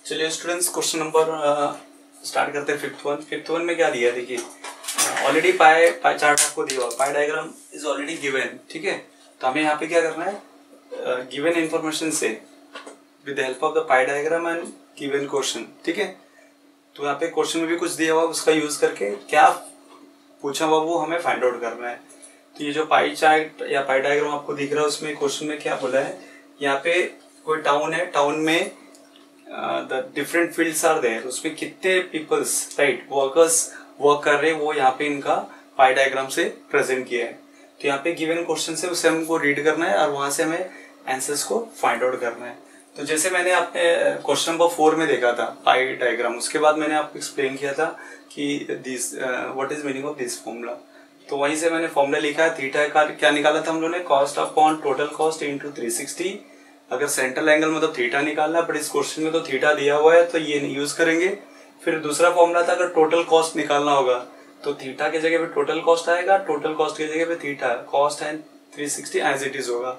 चलिए students, question number start करते हैं। फिफ्थ वन में क्या दिया है देखिए, ऑलरेडी पाई चार्ट आपको दिया हुआ, पाई डायग्राम इज ऑलरेडी गिवन। ठीक है, तो हमें यहाँ पे क्या करना है, गिवन इंफॉर्मेशन से with the help of the pie diagram and given question. ठीक है, तो यहाँ पे क्वेश्चन में भी कुछ दिया हुआ, उसका यूज करके क्या पूछा हुआ वो हमें फाइंड आउट करना है। तो ये जो पाई चार्ट या पाई डायग्राम आपको दिख रहा है, उसमें क्वेश्चन में क्या बोला है, यहाँ पे कोई टाउन है, टाउन में the different fields are there, उसमें कितने पीपल्स राइट वर्कर्स वर्क कर रहे हैं, वो यहाँ पे इनका पाई डायग्राम से प्रेजेंट किया है। तो यहाँ पे गिवन क्वेश्चन से उसे हमको रीड करना है और वहां से हमें आंसर्स को फाइंड आउट करना है। तो जैसे मैंने आपने क्वेश्चन नंबर 4 में देखा था पाई डायग्राम, उसके बाद मैंने आपको एक्सप्लेन किया था कि this what is meaning of this formula. तो वहीं से मैंने फॉर्मूला लिखा है, थीटा का क्या निकाला था हम लोगों ने, cost upon total cost into 360। अगर सेंट्रल एंगल मतलब थीटा निकालना, बट इस क्वेश्चन में तो थीटा दिया हुआ है तो ये नहीं यूज करेंगे। फिर दूसरा फॉर्मूला था, अगर टोटल कॉस्ट निकालना होगा तो थीटा की जगह पे टोटल कॉस्ट आएगा, टोटल कॉस्ट की जगह पे theta cost and 360 as it is होगा।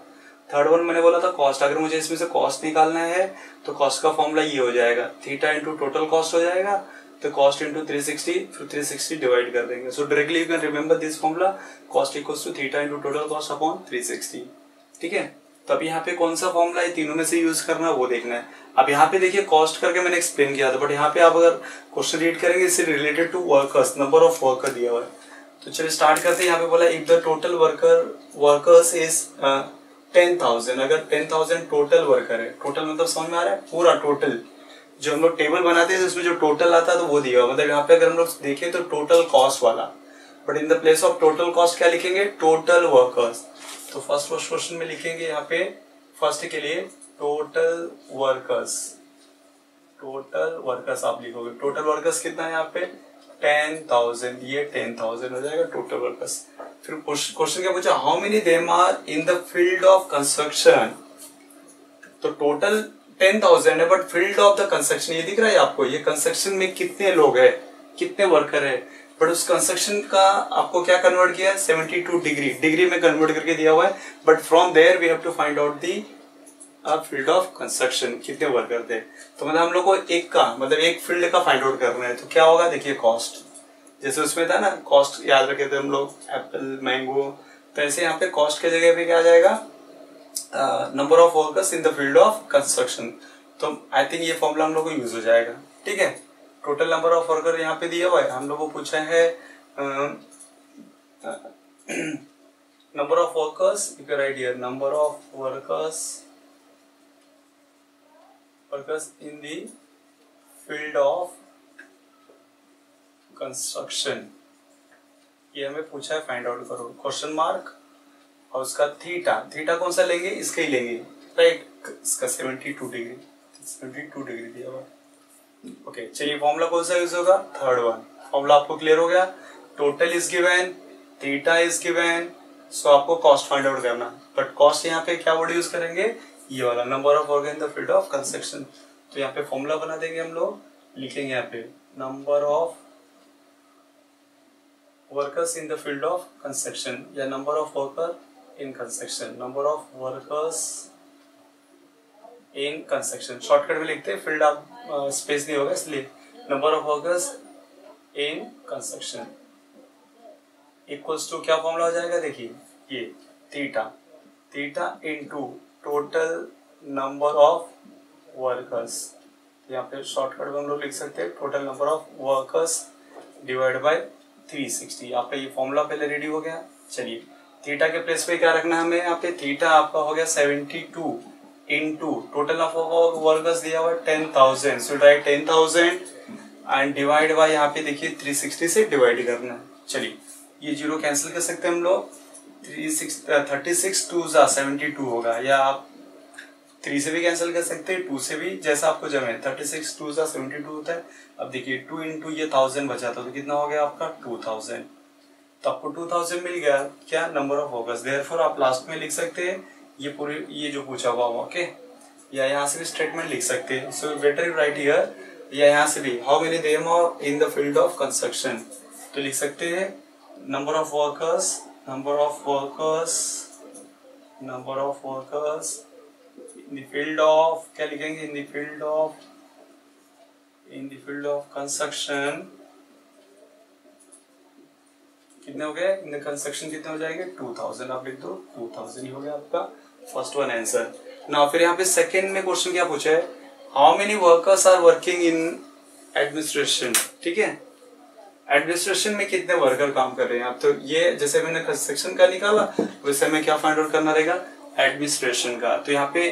थर्ड वन मैंने बोला था कॉस्ट, अगर मुझे इसमें से कॉस्ट निकालना है तो कॉस्ट का फॉर्मूला ये हो जाएगा, थीटा इंटू टोटल कॉस्ट हो जाएगा, तो कॉस्ट इंटू 360, फिर 360 डिवाइड कर देंगे। So directly you can remember this formula, cost equals to theta into total cost upon 360। ठीक है, तो अब यहाँ पे कौन सा फॉर्मूला है तीनों में से यूज करना है वो देखना है। अब यहाँ पे देखिए कॉस्ट करके मैंने एक्सप्लेन किया था, बट यहाँ पे आप अगर क्वेश्चन रीड करेंगे इससे related to workers, number of worker दिया हुआ है। तो चलिए स्टार्ट करते हैं। यहाँ पे बोला if the total workers is 10,000, अगर 10,000 टोटल वर्कर है, टोटल मतलब समझ में आ रहा है, पूरा टोटल जो हम लोग टेबल बनाते हैं उसमें जो टोटल आता है तो वो दिया हुआ, मतलब यहाँ पे अगर हम लोग देखें तो टोटल कॉस्ट वाला, but in the place of total cost क्या लिखेंगे, टोटल वर्कर्स। तो फर्स्ट क्वेश्चन में लिखेंगे यहाँ पे फर्स्ट के लिए टोटल वर्कर्स, टोटल वर्कर्स आप लिखोगे, टोटल वर्कर्स कितना है यहाँ पे 10,000, ये 10,000 हो जाएगा टोटल वर्कर्स। फिर क्वेश्चन क्या पूछा, how many them are in the field of construction. तो टोटल 10,000 है, but field of the construction ये दिख रहा है आपको, ये कंस्ट्रक्शन में कितने लोग है, कितने वर्कर है, बट उस कंस्ट्रक्शन का आपको क्या कन्वर्ट किया है, 72 डिग्री में कन्वर्ट करके दिया हुआ है, but from there we have to find out the field of construction, कितने वर्कर थे। तो मतलब हम लोग को एक का मतलब एक फील्ड का फाइंड आउट करना है, तो क्या होगा देखिए, कॉस्ट, जैसे उसमें था ना कॉस्ट याद रखे थे हम लोग, एप्पल मैंगो, तो ऐसे यहाँ पे कॉस्ट के जगह पे क्या आ जाएगा, number of workers in the field of construction. तो आई थिंक ये फॉर्मूला हम लोग को यूज हो जाएगा। ठीक है, टोटल नंबर ऑफ वर्कर यहाँ पे दिया हुआ है, हम लोग को पूछा है number of workers, you can write here number of workers in the field of construction, ये हमें पूछा है, फाइंड आउट करो, क्वेश्चन मार्क और उसका थीटा कौन सा लेंगे, इसका ही लेंगे राइट, इसका 72 डिग्री दिया हुआ। ओके, चलिए फॉर्मूला कौन सा यूज होगा, थर्ड वन। फॉर्मूला आपको क्लियर हो गया, total is given, theta is given, so आपको कॉस्ट फाइंड आउट करना, बट कॉस्ट यहाँ पे क्या वर्ड यूज करेंगे, ये वाला, number of worker in the field of construction. तो यहाँ पे फॉर्मूला बना देंगे हम लोग, लिखेंगे यहाँ पे number of workers in the field of construction, या number of worker in construction, number of workers in construction, shortcut में लिखते हैं, फील्ड आप स्पेस नहीं होगा इसलिए, number of workers in construction equals to क्या फॉर्मूला हो जाएगा देखिए, ये theta into total number of workers, यहाँ पे शॉर्टकट में हम लोग लिख सकते हैं total number of workers divide by 360। आपका ये फॉर्मूला पहले रेडी हो गया। चलिए थीटा के प्लेस पे क्या रखना है हमें, यहाँ पे थीटा आपका हो गया 72 इंटू टोटल ऑफ वर्कर्स दिया हुआ है 10,000, सो राइट 10,000 एंड डिवाइड बाय यहाँ पे देखिए 360 से डिवाइड करना है। चलिए ये जीरो कैंसिल कर सकते हैं हम लोग, 36 2 72 होगा, या आप 3 से भी कैंसिल कर सकते हैं, 2 से भी, जैसा आपको जमे। 36 2 72 होता है। अब देखिए 2 इंटू ये 1000 बचा था तो कितना हो गया आपका 2000, तो आपको 2000 मिल गया क्या, नंबर ऑफ वर्कर्स। देयरफॉर आप लास्ट में लिख सकते हैं ये पूरे ये जो पूछा हुआ, ओके, या यहाँ से भी स्टेटमेंट लिख सकते हैं, so better you write here, या यहाँ से भी how many them are in the field of construction, तो लिख सकते हैं number of workers in the field of, क्या लिखेंगे, in the field of in the field of construction कितने हो गए, इन द कंस्ट्रक्शन कितने हो जाएंगे 2000, आप लिख दो 2000 ही हो गया आपका फर्स्ट वन आंसर ना। फिर यहाँ पे सेकंड में क्वेश्चन क्या पूछा है, how many workers are working in administration, ठीक है, एडमिनिस्ट्रेशन में कितने वर्कर काम कर रहे हैं आप। तो ये जैसे मैंने कंस्ट्रक्शन का निकाला वैसे हमें क्या फाइंड आउट करना रहेगा एडमिनिस्ट्रेशन का। तो यहाँ पे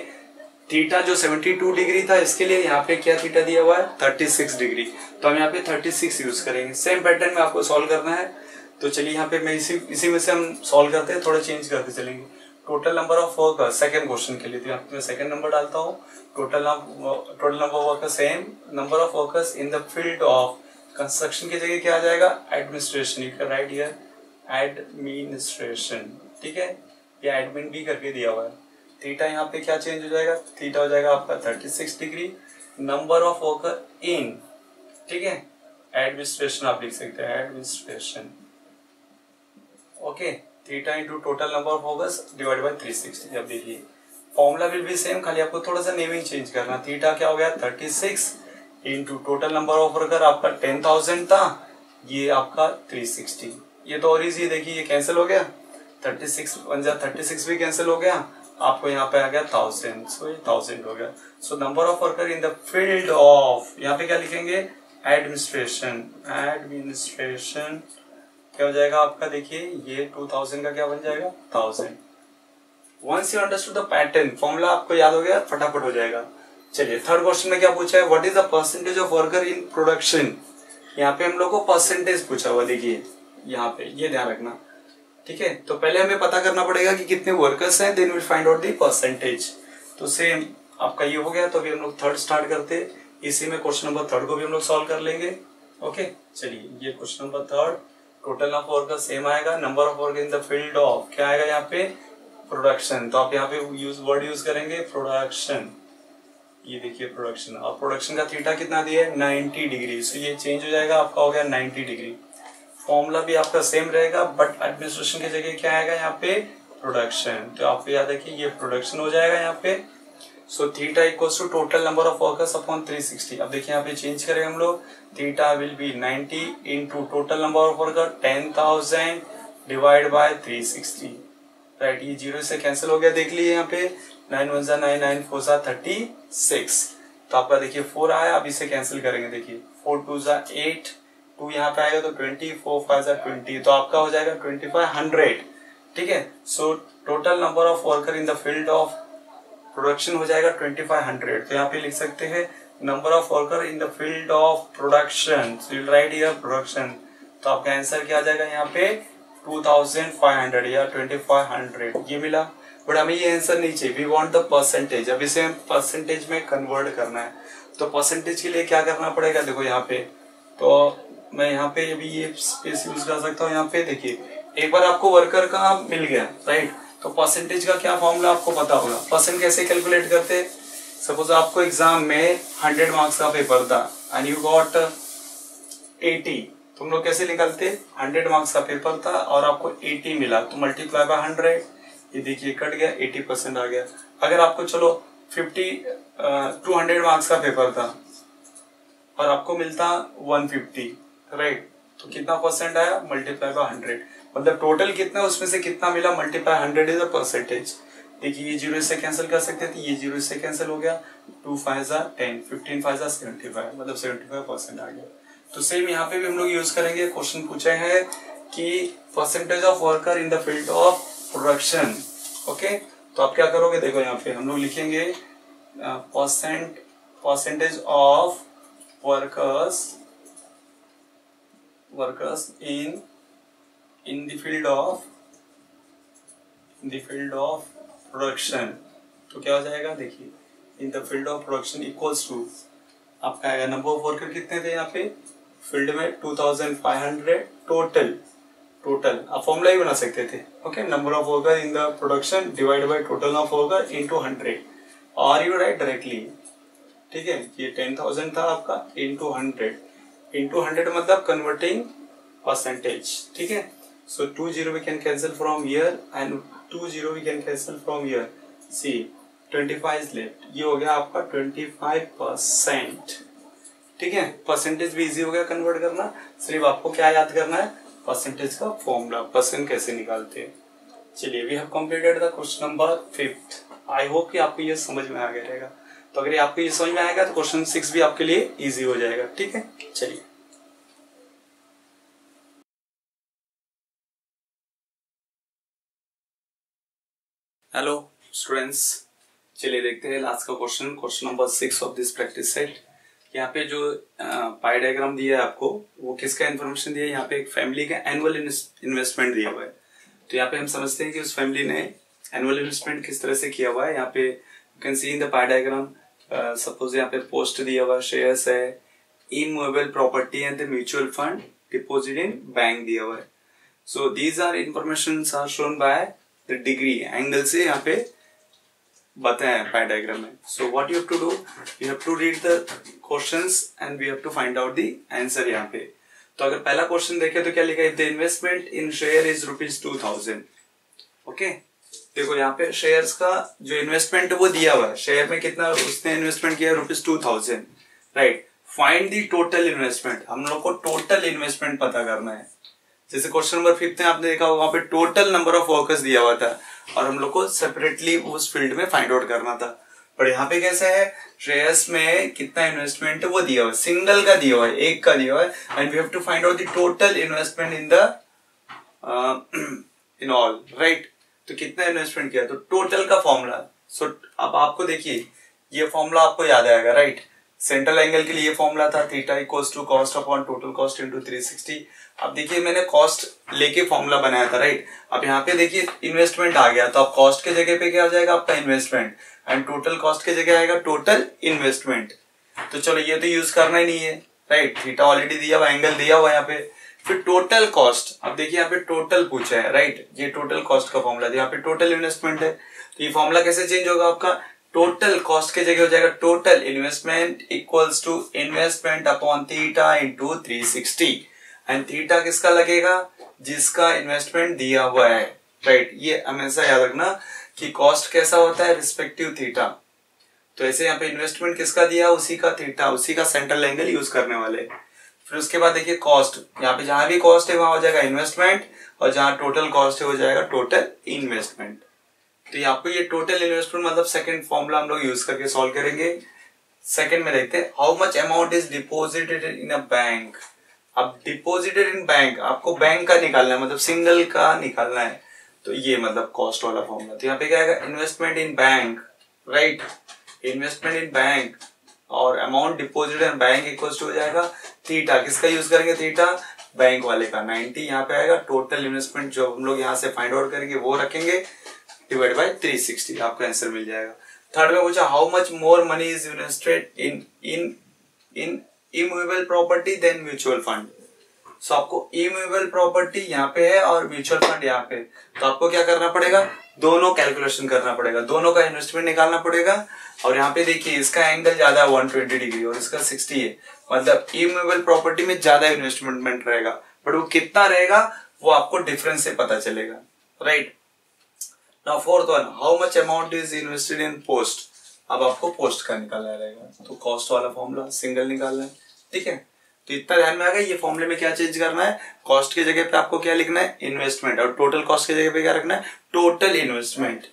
थीटा जो 72 डिग्री था इसके लिए यहाँ पे क्या थीटा दिया हुआ है 36 डिग्री, तो हम यहाँ पे 36 यूज करेंगे। सेम पैटर्न में आपको सॉल्व करना है। तो चलिए यहाँ पे मैं इसी में से हम सॉल्व करते हैं, थोड़ा चेंज करते चलेंगे। Total number of workers second question के लिए, तो यहाँ पे मैं सेकंड नंबर डालता हूँ। Total number of workers same, number of workers in the field of construction की जगह क्या आ जाएगा administration, you can write here administration, ठीक है, या एडमिन भी करके दिया हुआ है। थीटा यहाँ पे क्या चेंज हो जाएगा, थीटा हो जाएगा आपका 36 डिग्री, नंबर ऑफ वर्कर इन, ठीक है, एडमिनिस्ट्रेशन आप लिख सकते हैं administration, okay, theta into total number of workers divide by 360। अब देखिए फॉर्मूला विल बी सेम, खाली आपको थोड़ा सा नेमिंग चेंज करना। थीटा क्या हो गया 36 into total number of worker आपका 10,000 था, ये आपका 360। ये तो और इजी, देखिए ये कैंसिल हो गया, 36 भी कैंसिल हो गया, आपको यहाँ पे आ गया 1000, सो ये 1000 हो गया। So number of worker in the field of, यहाँ पे क्या लिखेंगे एडमिनिस्ट्रेशन, एडमिनिस्ट्रेशन क्या हो जाएगा आपका, देखिए ये 2000 का क्या बन जाएगा 1000। Once you understood the pattern, formula आपको याद हो गया, फटाफट हो जाएगा। चलिए थर्ड क्वेश्चन में क्या पूछा है, what is the percentage of worker in production. यहाँ पे हम लोग को परसेंटेज पूछा हुआ, देखिए यहाँ पे ये ध्यान रखना, ठीक है। तो पहले हमें पता करना पड़ेगा कि कितने वर्कर्स हैं, then will find out the percentage. तो सेम आपका ये हो गया, तो अभी हम लोग थर्ड स्टार्ट करते, इसी में क्वेश्चन नंबर थर्ड को भी हम लोग सॉल्व कर लेंगे। ओके चलिए ये question number third, total of worker same आएगा, number of worker in the field of क्या आएगा यहाँ पे प्रोडक्शन, तो आप यहाँ पे वर्ड यूज करेंगे प्रोडक्शन, ये देखिए प्रोडक्शन, और प्रोडक्शन का थीटा कितना दिया है 90 डिग्री, सो ये चेंज हो जाएगा, आपका हो गया 90 डिग्री। फॉर्मूला भी आपका सेम रहेगा, बट एडमिनिस्ट्रेशन की जगह क्या आएगा यहाँ पे प्रोडक्शन, तो आपको याद है कि ये प्रोडक्शन हो जाएगा यहाँ पे। So theta equals to total number of workers upon 360। अब देखिए यहाँ पे चेंज करेंगे हम लोग, theta will be 90 into total number of worker 10,000 divide by 360, right, ये जीरो से कैंसिल हो गया, देख लीजिए यहाँ पे 9 1 9 9 4 36, तो आपका देखिए 4 आया, अब इसे कैंसिल करेंगे, देखिए 4 2 8, 2 यहाँ पे आएगा तो 20, 4 5 20, तो आपका हो जाएगा 2500, ठीक है। So total number of worker in the field of production हो जाएगा 2500, तो यहाँ पे लिख सकते हैं number of worker in the field of production, so you write here production, तो आपका आंसर क्या आ जाएगा यहाँ पे 2500 या 2500, ये मिला। बट हमें ये आंसर नहीं चाहिए, वी वांट द परसेंटेज, अब इसे परसेंटेज में कन्वर्ट करना है। तो परसेंटेज के लिए क्या करना पड़ेगा, देखो यहाँ पे, तो मैं यहाँ पे अभी ये स्पेस यूज कर सकता हूँ, यहाँ पे देखिए एक बार आपको वर्कर का मिल गया, राइट, तो परसेंटेज का क्या फॉर्मूला आपको पता होगा, परसेंट कैसे कैलकुलेट करते। सपोज आपको एग्जाम में 100 मार्क्स का पेपर था एंड यू गॉट 80, तुम लोग कैसे निकालते, 100 मार्क्स का पेपर था और आपको 80 मिला, तो मल्टीप्लाई बाय 100, ये देखिए कट गया, 80% आ गया। अगर आपको चलो 200 मार्क्स का पेपर था और आपको मिलता 150, राइट, तो कितना परसेंट आया, मल्टीप्लाई बाय 100, मतलब टोटल कितना उसमें से कितना मिला, मल्टीप्लाई 100 इज द परसेंटेज। देखिए ये जीरो से कैंसिल कर सकते थे, ये जीरो से कैंसिल हो गया, 2 5 10, 15 5 75, मतलब 75% आ गया। तो सेम यहाँ पे भी हम लोग यूज करेंगे, क्वेश्चन पूछे हैं कि percentage of worker in the field of production, okay, तो आप क्या करोगे, देखो यहाँ पे हम लोग लिखेंगे percentage of workers in the field of production, तो क्या हो जाएगा, देखिए in the field of production equals to आपका आएगा, नंबर ऑफ वर्कर कितने थे यहाँ पे फील्ड में 2500 टोटल आप फॉर्मूला ही बना सकते थे, okay, number of worker in the production divide by total of worker into 100, और यू राइट डायरेक्टली, ठीक है, ये 10,000 था आपका इनटू 100 मतलब कन्वर्टिंग परसेंटेज, ठीक है। So 20 we can cancel from here and 20 we can cancel from here. See 25 is left. ये हो गया आपका 25%. ठीक है, परसेंटेज भी इजी हो गया कन्वर्ट करना। सिर्फ आपको क्या याद करना है, परसेंटेज का फॉर्मूला, परसेंट कैसे निकालते हैं। चलिए, we have completed the question number 5। I hope कि आपको ये समझ में आ गया रहेगा। तो अगर आपको ये समझ में आएगा तो क्वेश्चन 6 भी आपके लिए इजी हो जाएगा। ठीक है, चलिए। हेलो स्टूडेंट्स, चलिए देखते हैं लास्ट का question, question number 6 of this practice set. यहाँ पे जो पाई डायग्राम दिया है आपको, वो किसका इन्फॉर्मेशन दिया है, यहाँ पे एक फैमिली का एनुअल इन्वेस्टमेंट दिया हुआ है। तो यहाँ पे हम समझते हैं कि उस फैमिली ने एनुअल इन्वेस्टमेंट किस तरह से किया हुआ है। यहाँ पे you can see in the pie diagram, suppose यहाँ पे पोस्ट दिया हुआ, शेयर्स है, immovable property and the mutual fund, deposit in bank दिया हुआ है। So these are information are shown by the degree, angle से यहाँ पे बताया है पाई डायग्राम में। So what you have to do, you have to read the questions and we have to find out the answer. यहाँ पे तो अगर पहला क्वेश्चन देखे तो क्या लिखा है, the investment in share is ₹2000। Okay, देखो यहाँ पे शेयर्स का जो इन्वेस्टमेंट वो दिया हुआ है, शेयर में कितना उसने इन्वेस्टमेंट किया, ₹2000, right. Find the total investment, हम लोग को टोटल इन्वेस्टमेंट पता करना है। जैसे क्वेश्चन नंबर 5 में आपने देखा होगा, वहां पे टोटल नंबर ऑफ वर्कर्स दिया हुआ था और हम लोग को सेपरेटली उस फील्ड में फाइंड आउट करना था। पर यहाँ पे कैसे है, शेयर्स में कितना इन्वेस्टमेंट वो दिया हुआ है, सिंगल का दिया हुआ है, एक का दिया हुआ है, and we have to find out the total investment in the in all, right. तो कितना इन्वेस्टमेंट किया, तो टोटल का फॉर्मूला। सो अब आपको देखिए ये फॉर्मूला आपको याद आएगा, राइट। सेंट्रल एंगल के लिए फॉर्मूला था theta equals to cost upon total cost into 360। अब देखिए मैंने कॉस्ट लेके फॉर्मूला बनाया था, राइट। अब यहाँ पे देखिए इन्वेस्टमेंट आ गया, तो अब कॉस्ट के जगह पे क्या आ जाएगा आपका इन्वेस्टमेंट, एंड टोटल कॉस्ट के जगह आएगा टोटल इन्वेस्टमेंट। तो चलो ये तो यूज करना ही नहीं है, राइट। थीटा ऑलरेडी दिया हुआ, एंगल दिया हुआ यहाँ पे। फिर टोटल कॉस्ट, अब देखिए यहाँ पे टोटल पूछा है, राइट। ये टोटल कॉस्ट का फॉर्मूला, यहाँ पे टोटल इन्वेस्टमेंट है। तो ये फॉर्मूला कैसे चेंज होगा आपका, टोटल कॉस्ट के जगह हो जाएगा total investment equals to investment upon theta into 360। And theta किसका लगेगा, जिसका इन्वेस्टमेंट दिया हुआ है, राइट। ये हमेशा याद रखना कि कॉस्ट कैसा होता है, रिस्पेक्टिव थीटा। तो ऐसे यहाँ पे इन्वेस्टमेंट किसका दिया, उसी का थीटा, उसी का सेंट्रल एंगल यूज करने वाले। फिर उसके बाद देखिए कॉस्ट, यहाँ पे जहां भी कॉस्ट है वहां हो जाएगा इन्वेस्टमेंट, और जहां टोटल कॉस्ट है हो जाएगा टोटल इन्वेस्टमेंट। तो आपको ये टोटल इन्वेस्टमेंट मतलब सेकंड फॉर्मूला हम लोग यूज करके सॉल्व करेंगे। सेकंड में देखते हैं, how much amount is deposited in a bank. अब डिपॉजिटेड इन बैंक, आपको बैंक का निकालना है, मतलब सिंगल का निकालना है। तो ये मतलब कॉस्ट वाला फॉर्मूला। तो यहाँ पे क्या आएगा, investment in bank, right. Investment in bank और amount deposited in bank equals to हो जाएगा थीटा, किसका यूज करेंगे, थीटा बैंक वाले का, 90 यहाँ पे आएगा। टोटल इन्वेस्टमेंट जो हम लोग यहाँ से फाइंड आउट करेंगे वो रखेंगे, डिवाइड बाय 360, आपका आंसर मिल जाएगा। थर्ड में पूछा, how much more money is invested in immovable property then mutual fund. So आपको इमूवेबल प्रॉपर्टी यहाँ पे है और म्यूचुअल फंड यहाँ पे, तो आपको क्या करना पड़ेगा, दोनों कैलकुलेशन करना पड़ेगा, दोनों का इन्वेस्टमेंट निकालना पड़ेगा। और यहाँ पे देखिए इसका एंगल ज्यादा है 120 डिग्री और इसका 60 है, मतलब इमूवेबल प्रॉपर्टी में ज्यादा इन्वेस्टमेंट रहेगा, बट वो कितना रहेगा वो आपको डिफरेंस से पता चलेगा, right. Now fourth one, how much amount is invested in post. अब आपको पोस्ट का निकालना रहेगा, तो कॉस्ट वाला फॉर्मूला सिंगल निकालना है, ठीक है। तो इतना ध्यान में आ गया, ये फॉर्मूले में क्या चेंज करना है, कॉस्ट के जगह पे आपको क्या लिखना है, इन्वेस्टमेंट, और टोटल कॉस्ट के जगह पे क्या रखना है, total investment.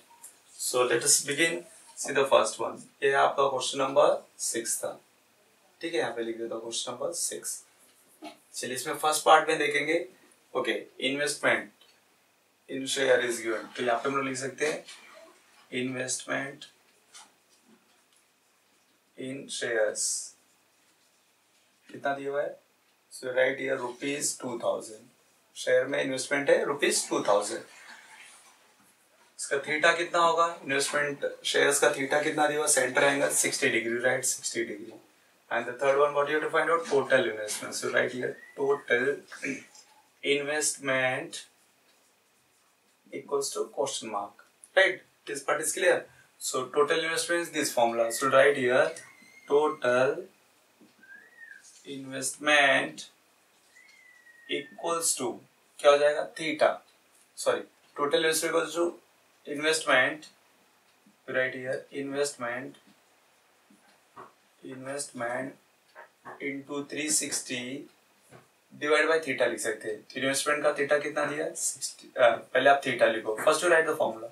So let us begin, see the first one. ये आपका क्वेश्चन नंबर 6 था, ठीक है। यहाँ पे लिख देता हूँ क्वेश्चन नंबर 6। चलिए इसमें फर्स्ट पार्ट में देखेंगे, okay, investment in share is given. तो यहाँ पे हम लोग लिख सकते हैं इन्वेस्टमेंट इन शेयर्स, कितना दिया हुआ है, सो राइट हियर ₹2000। शेयर में इन्वेस्टमेंट है ₹2000। इसका थीटा कितना होगा, इन्वेस्टमेंट शेयर्स का थीटा कितना दिया हुआ, center angle 60 degree, right, 60 degree. And the third one what you have to find out, total investment. So right here total investment equals to question mark, right. This part is clear. So total investment is this formula. So right here total investment equals to क्या हो जाएगा, theta, sorry, total investment equals to investment, right here investment into 360 divide by theta लिख सकते हैं। Investment का theta कितना दिया है 60। पहले आप थीटा लिखो, first to write the formula.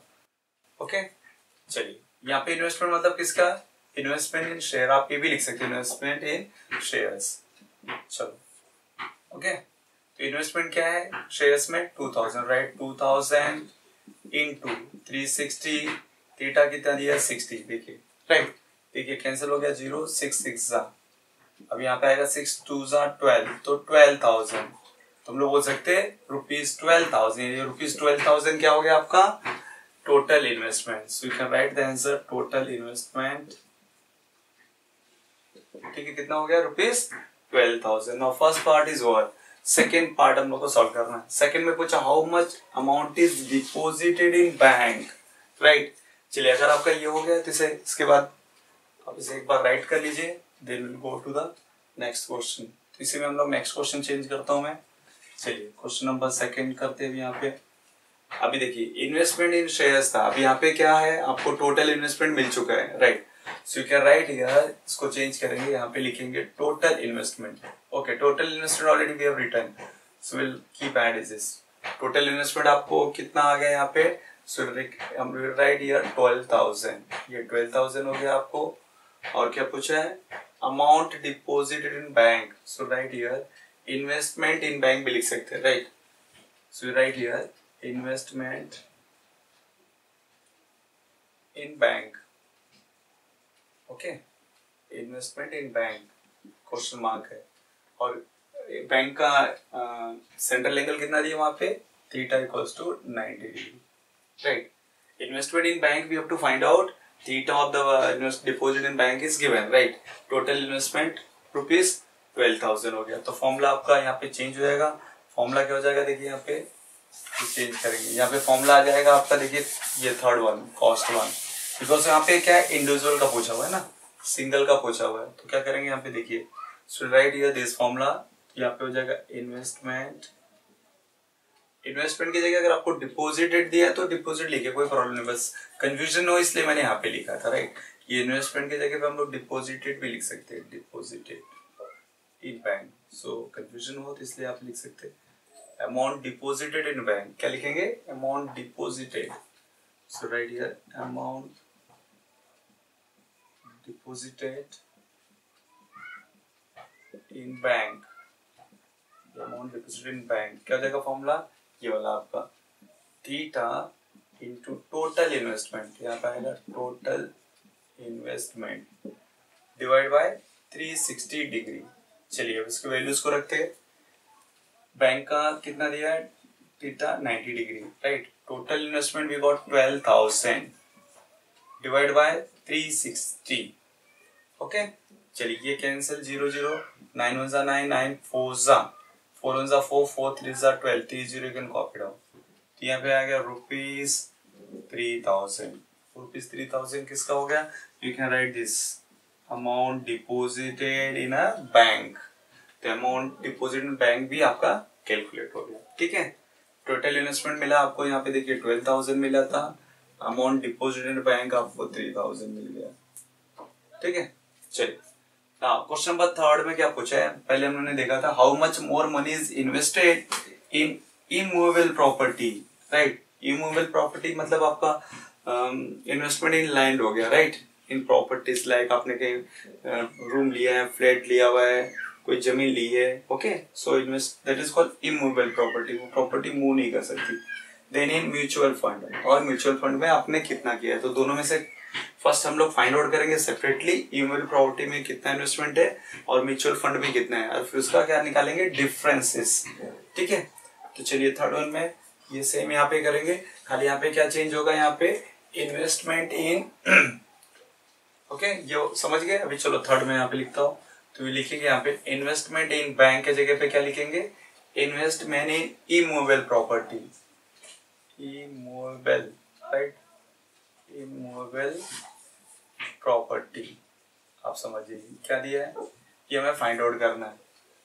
Okay चलिए, यहाँ पे इन्वेस्टमेंट मतलब किसका, इन्वेस्टमेंट इन शेयर, आप ये भी लिख सकते हैं इन्वेस्टमेंट इन शेयर्स। चलो ओके, तो इन्वेस्टमेंट क्या है शेयर्स में 2000, राइट 2000 इंटू 360, थीटा कितना दिया 60, देखिए राइट, देखिए कैंसिल हो गया 0, 6 6 जा, अब यहाँ पे आएगा 6 2 जा 12, तो 12,000, तुम लोग बोल सकते हैं ₹12,000, ये ₹12,000 क्या हो गया आपका total investment. So you can write the answer total investment, ठीक है, कितना हो गया ₹12,000। Now first part is over, second part हम लोग को सॉल्व करना है। सेकेंड में पूछा how much amount is deposited in bank, right. चलिए अगर आपका ये हो गया तो इसे इसके बाद आप इसे एक बार राइट कर लीजिए, then will go to the next question. तो इसी में हम लोग नेक्स्ट क्वेश्चन चेंज करता हूं मैं। चलिए क्वेश्चन नंबर सेकेंड करते हैं यहाँ पे। अभी देखिए इन्वेस्टमेंट इन शेयर्स था, अभी यहाँ पे क्या है आपको टोटल इन्वेस्टमेंट मिल चुका है, right. So you can write here, इसको चेंज करेंगे, यहाँ पे लिखेंगे total investment. Okay, total investment already we have written, so will keep add is this. Total investment आपको कितना आ गया यहाँ पे, सो हम राइट हियर 12,000, ये 12,000 हो गया आपको। और क्या पूछा है amount deposited in bank, so right here investment in bank भी लिख सकते हैं, right. So right here investment in bank, okay, investment in bank question mark है। और बैंक का सेंट्रल एंगल कितना दिया वहां पे, theta equals to 90 degree, right. Investment in bank we have to find out theta of the deposit in bank is given, right. Total investment ₹12,000 हो गया, तो फॉर्मूला आपका यहाँ पे चेंज हो जाएगा। फॉर्मूला क्या हो जाएगा देखिए यहाँ पे चेंज करेंगे, यहाँ पे फॉर्मूला आ जाएगा आपका, देखिए ये third one cost one, because यहाँ पे क्या है इंडिविजुअल का पूछा हुआ है ना, सिंगल का पूछा हुआ है, तो क्या करेंगे यहाँ पे देखिए, सो राइट हियर दिस फॉर्मूला, यहाँ पे हो जाएगा इन्वेस्टमेंट, इन्वेस्टमेंट की जगह अगर आपको डिपॉजिटेड दिया है तो डिपॉजिट लिखे, कोई प्रॉब्लम नहीं, बस कंफ्यूजन हो इसलिए मैंने यहाँ पे लिखा था, राइट। ये इन्वेस्टमेंट की जगह पे हम लोग डिपॉजिटेड भी लिख सकते हैं, deposited in bank, so confusion हो तो इसलिए आप लिख सकते हैं अमाउंट डिपॉजिटेड इन बैंक, क्या लिखेंगे amount deposited, so right here amount deposited in bank, amount deposited in bank क्या हो जाएगा फॉर्मूला, ये वाला आपका थीटा इनटू टोटल इन्वेस्टमेंट, यहाँ पे आएगा total investment divide by 360 degree. चलिए अब इसके वैल्यूज को रखते हैं, बैंक का कितना दिया है theta 90 degree, right. Total investment we got 12,000 divide by 360, okay. चलिए ये कैंसिल 0 0, 9 1 जा 9, 9 4 जा 4 1 जा 4, 4 3 जा 12, 3 0 कैन कॉपी डाउन, तो यहाँ पे आ गया ₹3,000, ₹3,000 किसका हो गया, you can right this amount deposited in a bank, तो अमाउंट डिपोजिट इन बैंक भी आपका कैलकुलेट हो गया, ठीक है। टोटल इन्वेस्टमेंट मिला आपको यहाँ पे देखिए 12,000 मिला था, अमाउंट डिपोजिट इन बैंक आपको 3,000 मिल गया, ठीक है। चलिए क्वेश्चन नंबर थर्ड में क्या पूछा है, पहले हमने देखा था how much more money is invested in immovable property, right. Immovable property मतलब आपका इन्वेस्टमेंट इन लैंड हो गया, राइट, इन प्रॉपर्टीज लाइक आपने कहीं रूम लिया है, फ्लैट लिया हुआ है, कोई जमीन ली है, okay, so invest that is called immovable property, वो प्रॉपर्टी मूव नहीं कर सकती। देन इन म्यूचुअल फंड, और म्यूचुअल फंड में आपने कितना किया है, तो दोनों में से फर्स्ट हम लोग फाइंड आउट करेंगे सेपरेटली इमूवेबल प्रॉपर्टी में कितना इन्वेस्टमेंट है और म्यूचुअल फंड में कितना है, और फिर उसका क्या निकालेंगे डिफरेंसेस, ठीक है। तो चलिए थर्ड वन में ये सेम यहाँ पे करेंगे, खाली यहाँ पे क्या चेंज होगा, यहाँ पे इन्वेस्टमेंट इन, ओके ये समझ गए। अभी चलो थर्ड में यहाँ पे लिखता हूँ, तो ये लिखेंगे यहाँ पे इन्वेस्टमेंट इन बैंक के जगह पे क्या लिखेंगे, investment in immovable property, immovable, right, immovable property, आप समझिए क्या दिया है, ये हमें फाइंड आउट करना है,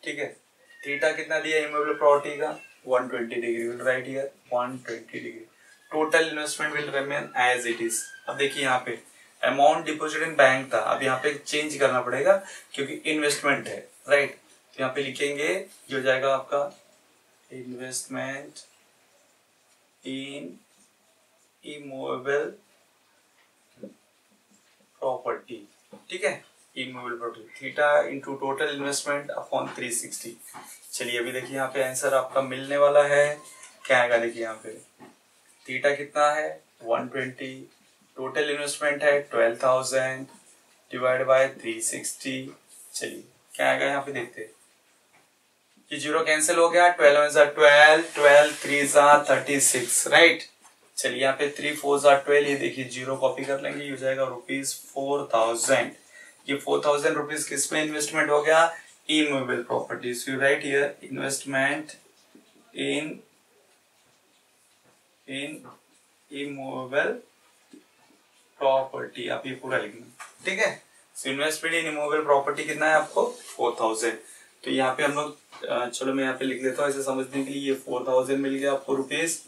ठीक है। थीटा कितना दिया इमूवेबल प्रॉपर्टी का 120 degree, will write here 120 degree, total investment will remain as it is. अब देखिए यहाँ पे अमाउंट डिपोजिट इन बैंक था, अब यहाँ पे चेंज करना पड़ेगा क्योंकि इन्वेस्टमेंट है, राइट। तो यहाँ पे लिखेंगे, ये हो जाएगा आपका इन्वेस्टमेंट इन इमूवेबल प्रॉपर्टी, ठीक है, immovable property, theta into total investment upon 360। चलिए अभी देखिए यहाँ पे आंसर आपका मिलने वाला है, क्या आएगा देखिए यहाँ पे, थीटा कितना है 120, टोटल इन्वेस्टमेंट है 12,000 डिवाइड बाय 360। चलिए क्या आएगा यहाँ पे देखते हैं, ये जीरो कैंसिल हो गया, 12 3 36, राइट। चलिए यहाँ पे 3 4 12, ये देखिए जीरो कॉपी कर लेंगे, ये हो जाएगा ₹4000। ये 4000 रुपीज किस में इन्वेस्टमेंट हो गया, immovable properties. You write here investment in immovable property, आप ये पूरा लिखना, ठीक है। इन्वेस्टमेंट इन इमूवेबल प्रॉपर्टी कितना है आपको 4000। तो यहाँ पे हम लोग चलो मैं यहाँ पे लिख लेता हूँ ऐसे समझने के लिए, ये 4000 मिल गया आपको rupees.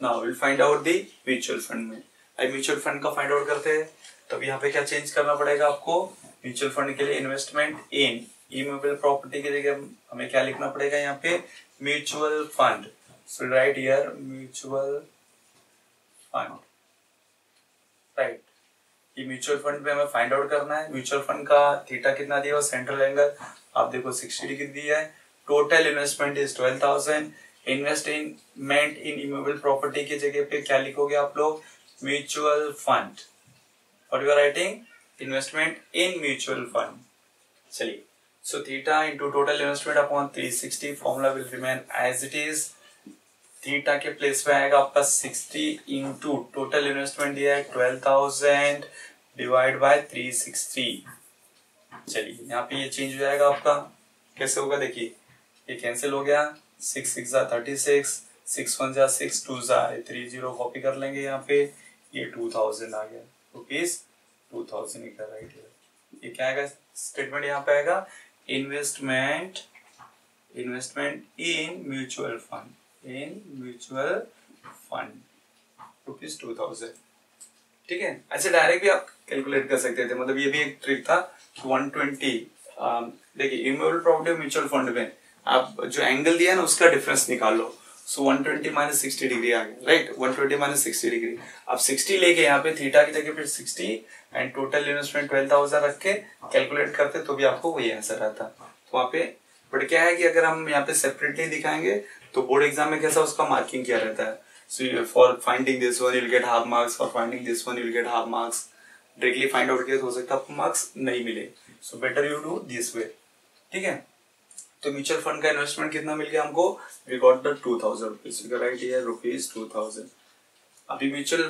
Now will find out the mutual fund में, अब म्यूचुअल फंड का फाइंड आउट करते हैं। तब यहाँ पे क्या चेंज करना पड़ेगा आपको, म्यूचुअल फंड के लिए इन्वेस्टमेंट इन इमूवेबल प्रॉपर्टी के लिए हमें क्या लिखना पड़ेगा यहाँ पे, mutual fund. So right here mutual fund, right. ये म्यूचुअल फंड पे हमें फाइंड आउट करना है। म्यूचुअल फंड का थीटा कितना दिया हुआ, सेंट्रल एंगल आप देखो 60 डिग्री दिया है। Total investment is 12,000। Investment in immovable property की जगह पे क्या लिखोगे आप लोग, म्यूचुअल फंड, और you are writing investment in mutual fund. चलिए so theta into total investment upon 360, formula will remain as it is. Theta के प्लेस पे आएगा आपका 60 इंटू टोटल इन्वेस्टमेंट दिया है 12,000 डिवाइड बाय 360। चलिए यहाँ पे ये चेंज हो जाएगा आपका, कैसे होगा देखिए, ये कैंसिल हो गया, 6 6 36, 6 1 6 2 30 कॉपी कर लेंगे यहाँ पे, ये 2000 आ गया रुपीज 2000 का, राइट। ये क्या आएगा स्टेटमेंट, यहाँ पे आएगा investment in mutual fund, rupees 2000, ठीक है। ऐसे डायरेक्ट भी आप कैलकुलेट कर सकते थे, मतलब ये भी एक ट्रिक था कि 120, देखिए इमूवेबल प्रॉपर्टी म्यूचुअल फंड में आप जो एंगल दिया ना उसका डिफरेंस निकाल लो। सो 120 माइनस 60 डिग्री आ गया, राइट। 120 माइनस 60 डिग्री, आप 60 लेके यहाँ पे थीटा की जगह पे 60 एंड टोटल इन्वेस्टमेंट 12,000 रख के कैलकुलेट करते तो भी आपको वही आंसर आता। तो वहाँ पे बट क्या है कि अगर हम यहाँ पे सेपरेटली दिखाएंगे तो बोर्ड एग्जाम में कैसा उसका मार्किंग किया रहता है। So for finding this one you'll get half marks, for finding this one you'll get half marks। Directly find out किया तो हो सकता है आपको मार्क्स नहीं मिले, सो better you do this way, ठीक है। तो म्यूचुअल फंड का इन्वेस्टमेंट कितना मिल गया हमको, we got the 2000 rupees, right here rupees 2000। अभी म्यूचुअल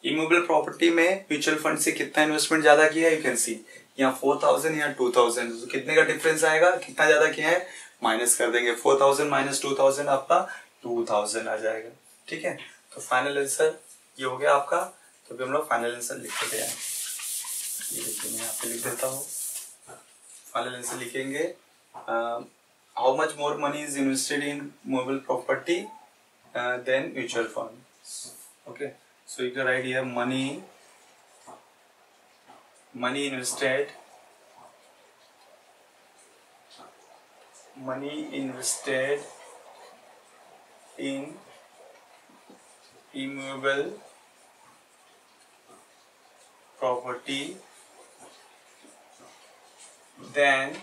इमूवेबल प्रॉपर्टी में म्यूचुअल फंड से कितना इन्वेस्टमेंट ज्यादा किया है, यू कैन सी यहाँ 4000 यहाँ 2000, तो कितने का डिफरेंस आएगा, कितना ज्यादा किया है माइनस कर देंगे, 4000 माइनस 2000 आपका 2000 आ जाएगा, ठीक है। तो फाइनल आंसर ये हो गया आपका। तो अभी हम लोग फाइनल आंसर लिख देते हैं, ये देखिए मैं यहाँ पे लिख देता हूँ, फाइनल आंसर लिखेंगे how much more money is invested in movable property than mutual funds. Okay, so you can write here money invested in immovable property than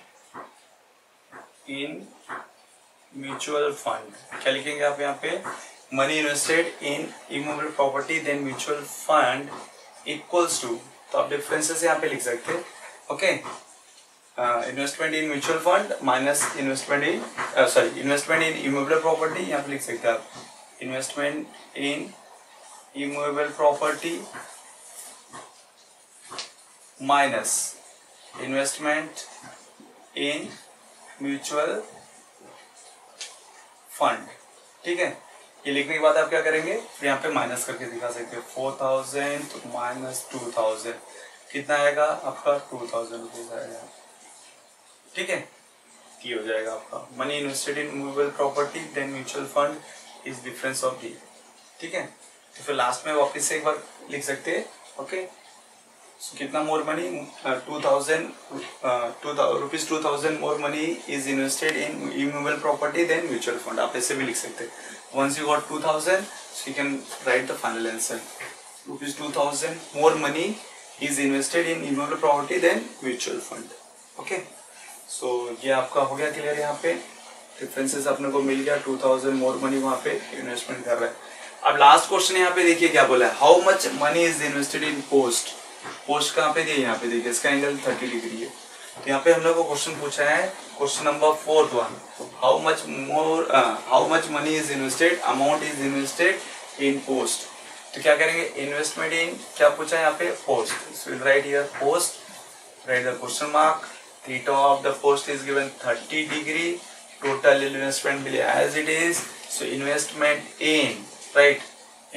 in mutual fund. क्या लिखेंगे आप यहाँ पे, money invested in immovable property then mutual fund equals to, तो आप differences यहाँ पे लिख सकते हैं, okay. Investment in mutual fund minus investment in immovable property, यहाँ पे लिख सकते हैं आप investment in immovable property minus investment in mutual fund, ठीक है। ये लिखने के बाद आप क्या करेंगे, यहाँ पे माइनस करके दिखा सकते हैं, 4000 माइनस 2000 कितना आएगा आपका 2000 रुपीज आएगा, ठीक है। ये हो जाएगा आपका money invested in movable property then mutual fund is difference of D, ठीक है। तो फिर लास्ट में वापस से एक बार लिख सकते हैं, ओके। कितना more money, 2000 more money is invested in immovable property then mutual fund, आप ऐसे भी लिख सकते हैं. Once you got 2000 so you can write the final answer. ₹2000 more money is invested in immovable property then mutual fund. Okay, so ये आपका हो गया क्लियर. यहाँ पे डिफरेंसेस अपने को मिल गया. 2000 मोर मनी वहां पे इन्वेस्टमेंट कर रहा है. अब लास्ट क्वेश्चन यहाँ पे देखिए क्या बोला है, how much money is invested in post. Post कहाँ पे दिया, यहाँ पे देखिए इसका एंगल 30 डिग्री है. तो यहाँ पे हम लोग को क्वेश्चन पूछा है, question number 4th one, how much money is invested, amount is invested in post. तो क्या करेंगे, इन्वेस्टमेंट इन क्या पूछा है यहाँ पे, post. So will write here post, right the question mark, theta of the post is given 30 degree, total investment will as it is. So investment in, right?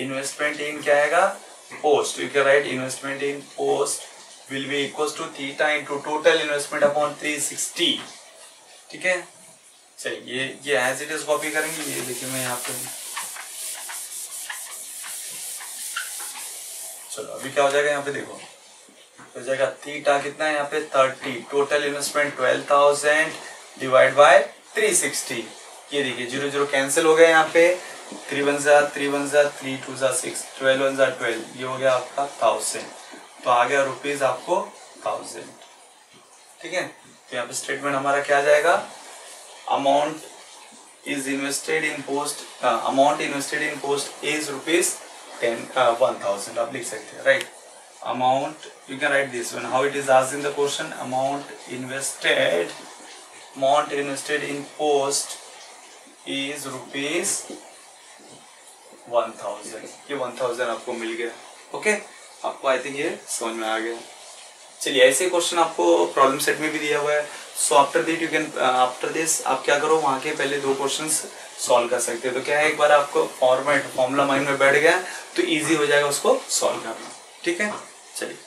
Investment in क्या आएगा, post. You can write investment in post will be equals to theta into total investment upon 360. ठीक है, चलिए ये as it is copy करेंगे. ये देखिए मैं यहाँ पे, चलो अभी क्या हो जाएगा यहाँ पे देखो, हो जाएगा थीटा कितना है यहाँ पे 30, टोटल इन्वेस्टमेंट 12,000 डिवाइड बाय 360. ये देखिए 0 0 कैंसिल हो गया यहाँ पे, 3 1 जा 3 1 जा 3 2 जा 6, 12 1 जा 12, ये हो गया आपका 1000. तो आ गया रुपीज आपको 1000. ठीक है, तो यहाँ पे स्टेटमेंट हमारा क्या जाएगा, amount is invested in post, amount invested in post is ₹10,000 आप लिख सकते हैं, right. Amount you can right this one, how it is asked in the question, amount invested in post is ₹1000. ये 1000 आपको मिल गया. ओके, आपको आई थिंक ये समझ में आ गया. चलिए ऐसे क्वेश्चन आपको प्रॉब्लम सेट में भी दिया हुआ है. सो आफ्टर दिस आप क्या करो, वहां के पहले 2 क्वेश्चंस सॉल्व कर सकते हैं. तो क्या है, एक बार आपको फॉर्मूला माइंड में बैठ गया तो इजी हो जाएगा उसको सॉल्व करना. ठीक है, चलिए.